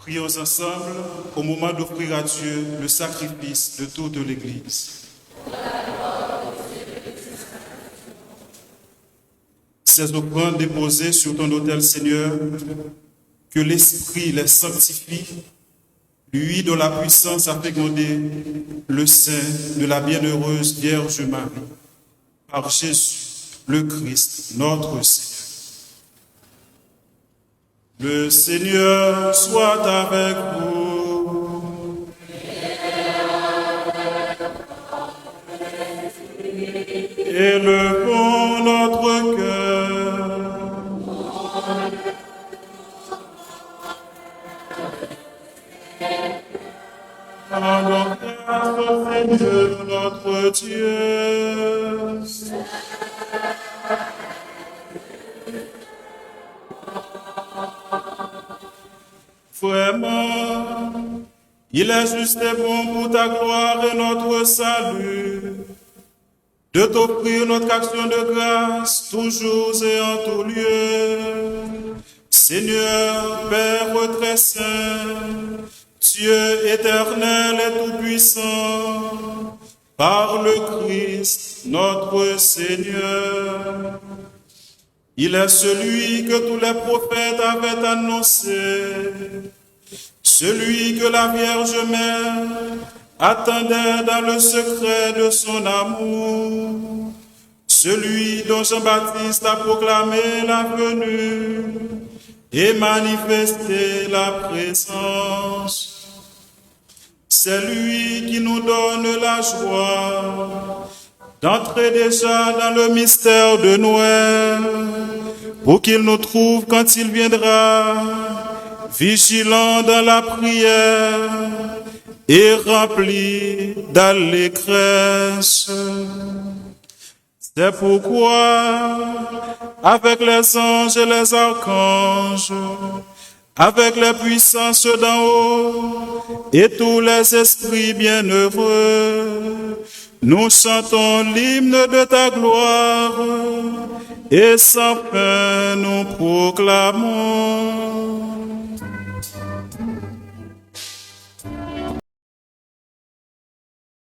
Prions ensemble au moment d'offrir à Dieu le sacrifice de toute l'Église. Ces offrandes déposées sur ton autel, Seigneur, que l'Esprit les sanctifie, lui dont la puissance a fécondé le sein de la bienheureuse Vierge Marie, par Jésus, le Christ, notre Seigneur. Le Seigneur soit avec vous. Élevons notre cœur. Rendons grâce au Seigneur notre Dieu. Vraiment, il est juste et bon pour ta gloire et notre salut de t'offrir notre action de grâce toujours et en tout lieu. Seigneur, Père très saint, Dieu éternel et tout-puissant, par le Christ, notre Seigneur. Il est celui que tous les prophètes avaient annoncé, celui que la Vierge Mère attendait dans le secret de son amour, celui dont Jean-Baptiste a proclamé la venue et manifesté la présence. C'est lui qui nous donne la joie d'entrer déjà dans le mystère de Noël, pour qu'il nous trouve quand il viendra, vigilants dans la prière et remplis d'allégresse. C'est pourquoi, avec les anges et les archanges, avec les puissances d'en haut et tous les esprits bienheureux, nous chantons l'hymne de ta gloire et sans fin nous proclamons.